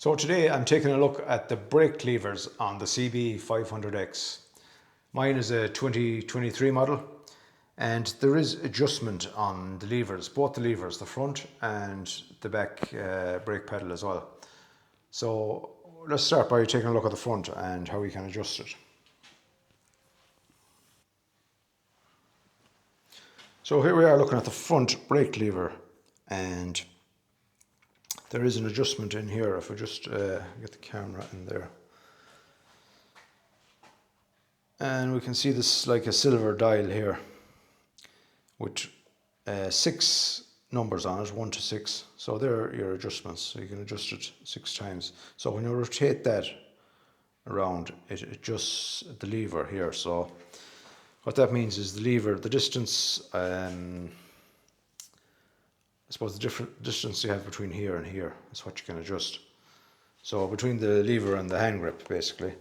So today I'm taking a look at the brake levers on the CB500X. Mine is a 2023 model and there is adjustment on the levers, both the levers, the front and the back brake pedal as well. So let's start by taking a look at the front and how we can adjust it. So here we are looking at the front brake lever, and there is an adjustment in here. If we just get the camera in there, and we can see this like a silver dial here with 6 numbers on it, 1 to 6. So there are your adjustments. So you can adjust it 6 times. So when you rotate that around, it adjusts the lever here. So what that means is the lever, the distance, I suppose the different distance you have between here and here is what you can adjust. So between the lever and the hand grip, basically.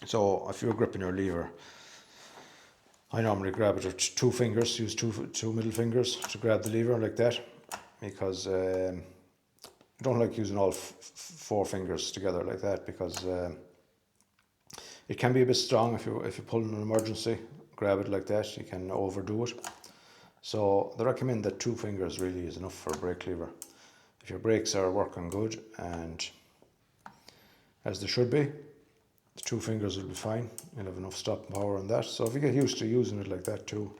So if you're gripping your lever, I normally grab it with 2 fingers, use two middle fingers to grab the lever like that, because I don't like using all 4 fingers together like that, because it can be a bit strong if you pull in an emergency. Grab it like that, you can overdo it. So they recommend that 2 fingers really is enough for a brake lever. If your brakes are working good and as they should be, the 2 fingers will be fine. You'll have enough stopping power on that. So if you get used to using it like that too,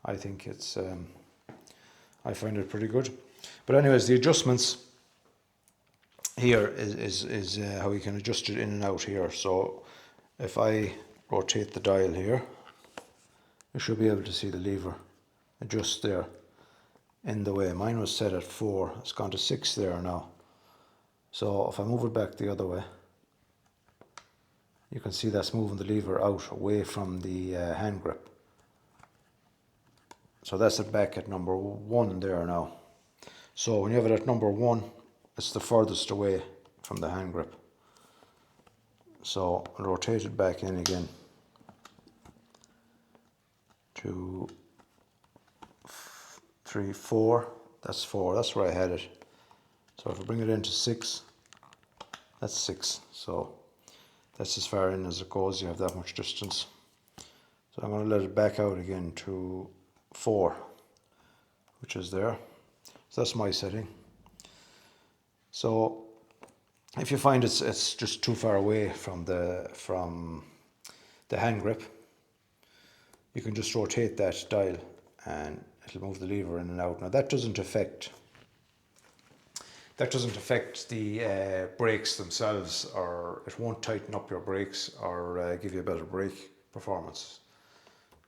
I think it's I find it pretty good. But anyways, the adjustments here is how you can adjust it in and out here. So if I rotate the dial here, you should be able to see the lever adjust there in the way. Mine was set at 4, it's gone to 6 there now. So if I move it back the other way, you can see that's moving the lever out away from the hand grip. So that's it back at number 1 there now. So when you have it at number 1, it's the furthest away from the hand grip. So I'll rotate it back in again to 3, 4, that's 4, that's where I had it. So if I bring it into 6, that's 6. So that's as far in as it goes, you have that much distance. So I'm going to let it back out again to 4, which is there. So that's my setting. So if you find it's just too far away from the hand grip, you can just rotate that dial and it'll move the lever in and out. Now that doesn't affect the brakes themselves, or it won't tighten up your brakes or give you a better brake performance.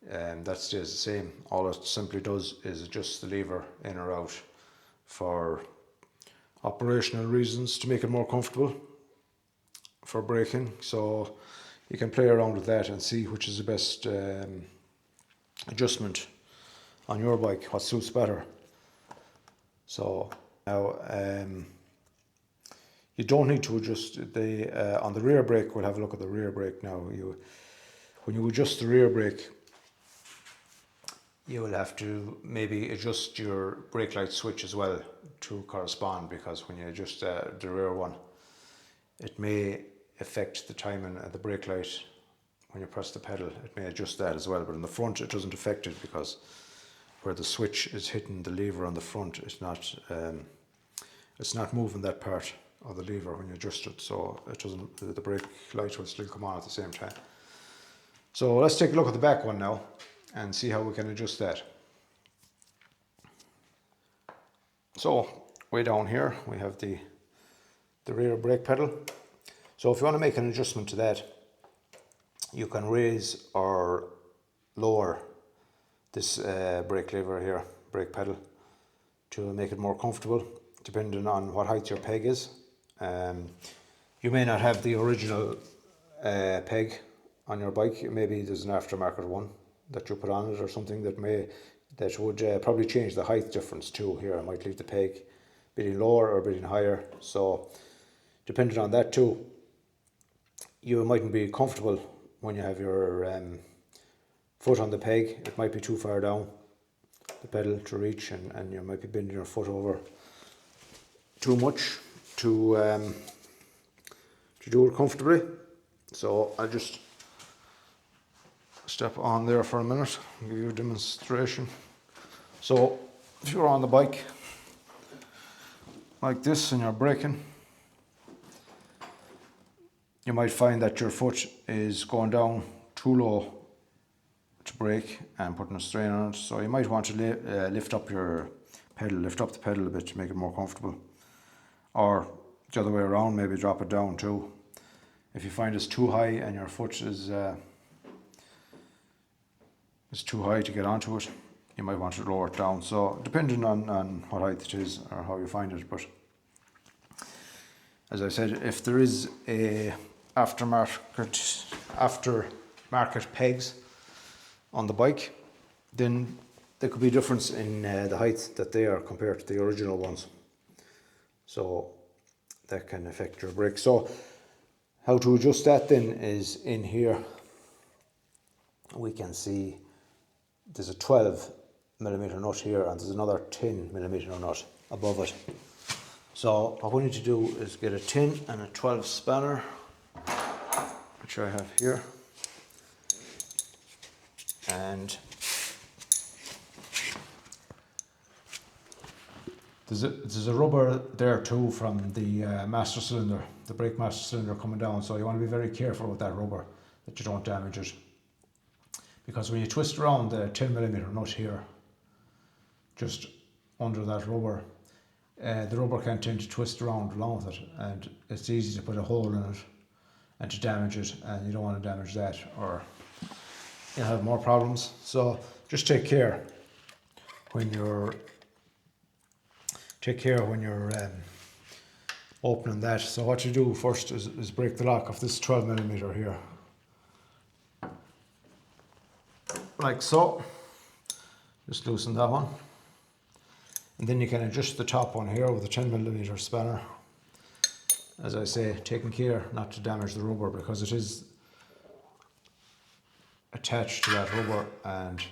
That stays the same. All it simply does is adjust the lever in or out for operational reasons, to make it more comfortable for braking. So you can play around with that and see which is the best adjustment on your bike, what suits better. So now you don't need to adjust on the rear brake. We'll have a look at the rear brake now. When you adjust the rear brake, you will have to maybe adjust your brake light switch as well to correspond, because when you adjust the rear one, it may affect the timing of the brake light. When you press the pedal, it may adjust that as well, but in the front it doesn't affect it, because where the switch is hitting the lever on the front, it's not moving that part of the lever when you adjust it, so it doesn't, the brake light will still come on at the same time. So let's take a look at the back one now and see how we can adjust that. So way down here we have the rear brake pedal. So if you want to make an adjustment to that, you can raise or lower this brake lever here, brake pedal, to make it more comfortable, depending on what height your peg is. You may not have the original peg on your bike. Maybe there's an aftermarket one that you put on it or something that would probably change the height difference too. Here I might leave the peg a bit lower or a bit higher. So depending on that too, you mightn't be comfortable when you have your foot on the peg. It might be too far down the pedal to reach, and you might be bending your foot over too much to to do it comfortably. So I'll just step on there for a minute and give you a demonstration. So if you're on the bike like this and you're braking, you might find that your foot is going down too low to brake and putting a strain on it. So you might want to lift up your pedal, lift up the pedal a bit to make it more comfortable. Or the other way around, maybe drop it down too. If you find it's too high and your foot is too high to get onto it, you might want to lower it down. So depending on what height it is or how you find it. But as I said, if there is a aftermarket pegs on the bike, then there could be a difference in the height that they are compared to the original ones. So that can affect your brake. So how to adjust that then is in here. We can see there's a 12mm nut here and there's another 10mm nut above it. So what we need to do is get a 10 and a 12 spanner, which I have here. And there's a rubber there too from the master cylinder, the brake master cylinder coming down. So you want to be very careful with that rubber that you don't damage it. Because when you twist around the 10mm nut here, just under that rubber, the rubber can tend to twist around along with it, and it's easy to put a hole in it and to damage it, and you don't want to damage that or you'll have more problems. So just take care when you're opening that. So what you do first is break the lock of this 12mm here, like so. Just loosen that one, and then you can adjust the top one here with a 10mm spanner. As I say, taking care not to damage the rubber, because it is attached to that rubber and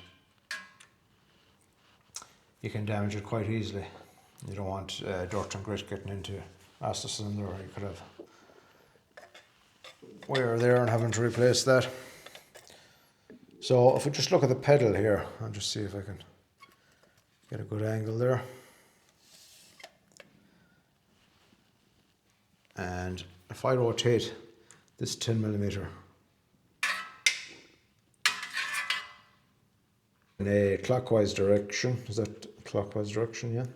you can damage it quite easily. You don't want dirt and grit getting into master cylinder, or you could have wear there and having to replace that. So if we just look at the pedal here, I'll just see if I can get a good angle there. And if I rotate this 10mm in a clockwise direction, is that clockwise direction? Yeah.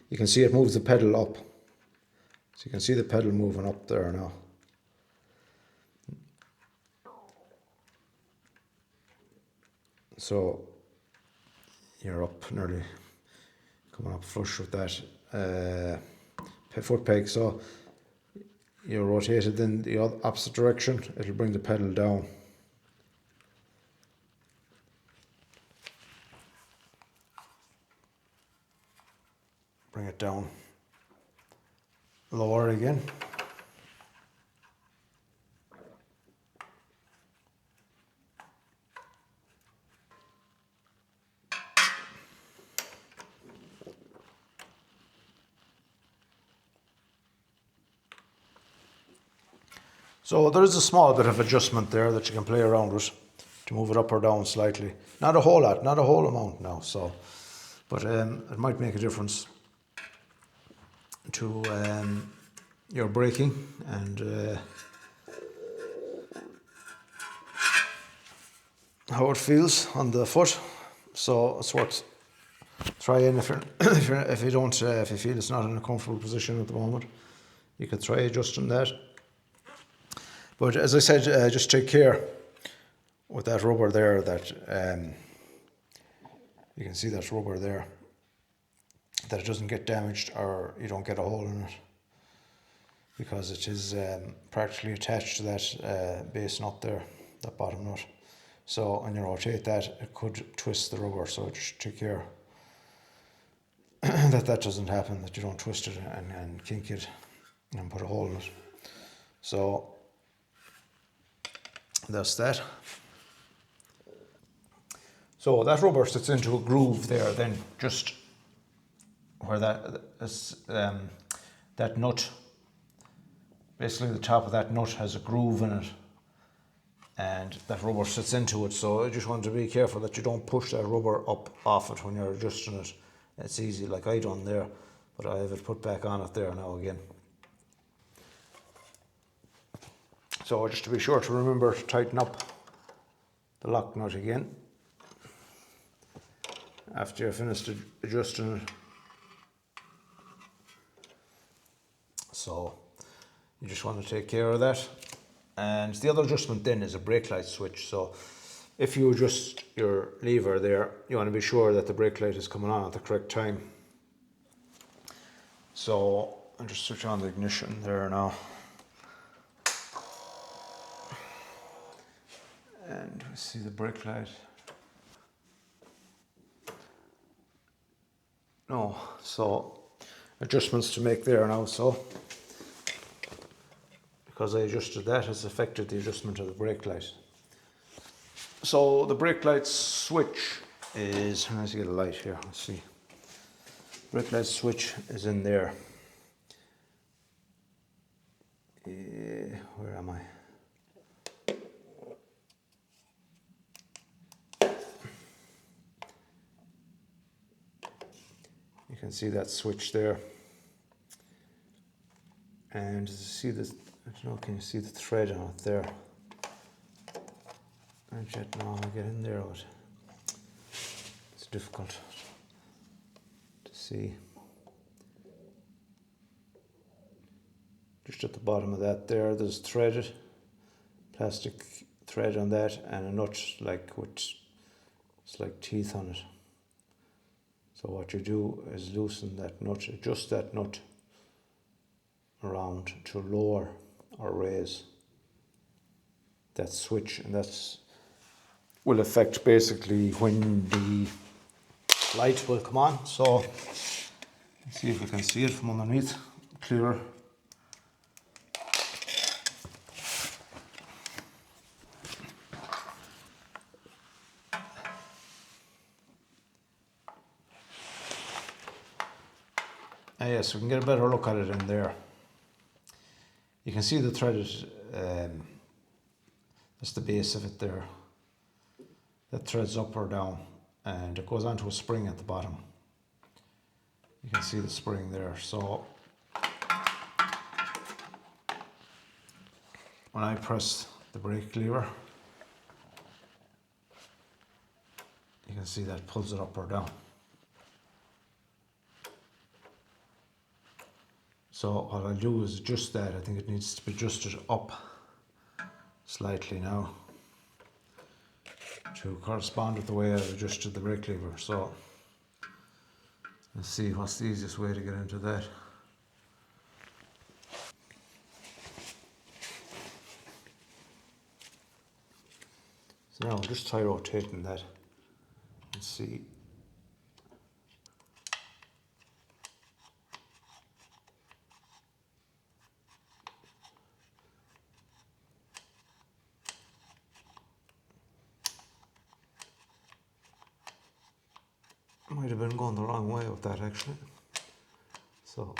You can see it moves the pedal up. So you can see the pedal moving up there now. So you're up nearly coming up flush with that foot peg. So you rotate it in the opposite direction, it'll bring the pedal down. Bring it down. Lower again. So there is a small bit of adjustment there that you can play around with to move it up or down slightly. Not a whole lot, not a whole amount now. So, but it might make a difference to your braking and how it feels on the foot. So it's worth trying. If you feel it's not in a comfortable position at the moment, you could try adjusting that. But as I said, just take care with that rubber there, that you can see that rubber there, that it doesn't get damaged or you don't get a hole in it, because it is practically attached to that base nut there, that bottom nut. So when you rotate that, it could twist the rubber, so just take care that doesn't happen, that you don't twist it and kink it and put a hole in it. So that's that. So that rubber sits into a groove there, then just where that nut basically the top of that nut has a groove in it, and that rubber sits into it. So I just want to be careful that you don't push that rubber up off it when you're adjusting it. It's easy, like I done there, but I have it put back on it there now again. So just to be sure to remember to tighten up the lock nut again after you're finished adjusting it. So you just want to take care of that. And the other adjustment then is a brake light switch. So if you adjust your lever there, you want to be sure that the brake light is coming on at the correct time. So I'll just switch on the ignition there now. And we see the brake light. No, so adjustments to make there now. So because I adjusted that, has affected the adjustment of the brake light. So the brake light switch is, let's get a light here, let's see. Brake light switch is in there. Where am I? You can see that switch there. And see this, I don't know, can you see the thread on it there? I don't know how to get in there, but it's difficult to see. Just at the bottom of that there, there's threaded plastic thread on that, and a nut like with, it's like teeth on it. So what you do is loosen that nut, adjust that nut around to lower or raise that switch, and that's will affect basically when the light will come on. So let's see if we can see it from underneath clearer. Yes, we can get a better look at it in there. You can see the threaded, that's the base of it there. That threads up or down, and it goes onto a spring at the bottom. You can see the spring there. So when I press the brake lever, you can see that pulls it up or down. So what I'll do is adjust that. I think it needs to be adjusted up slightly now to correspond with the way I've adjusted the brake lever. So let's see what's the easiest way to get into that. So now I'll just try rotating that and see. Might have been going the wrong way with that actually. So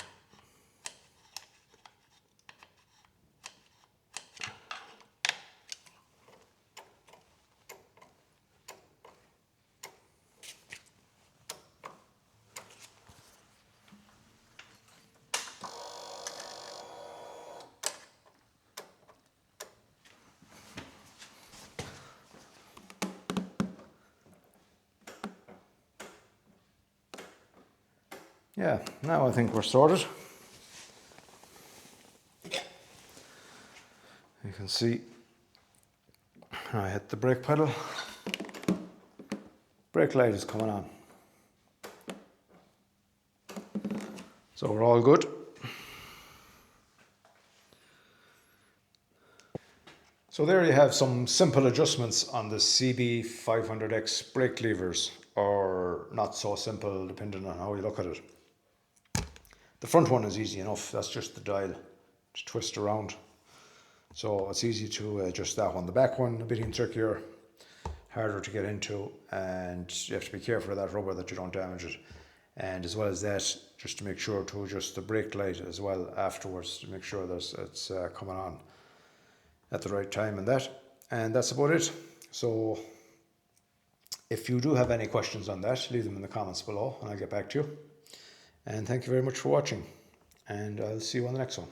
yeah, now I think we're sorted. You can see I hit the brake pedal. Brake light is coming on. So we're all good. So there you have some simple adjustments on the CB500x brake levers, or not so simple depending on how you look at it. The front one is easy enough, that's just the dial to twist around. So it's easy to adjust that one. The back one, a bit trickier, harder to get into, and you have to be careful of that rubber that you don't damage it. and as well as that, just to make sure to adjust the brake light as well afterwards to make sure that it's coming on at the right time and that's about it. So if you do have any questions on that, leave them in the comments below and I'll get back to you. And thank you very much for watching, and I'll see you on the next one.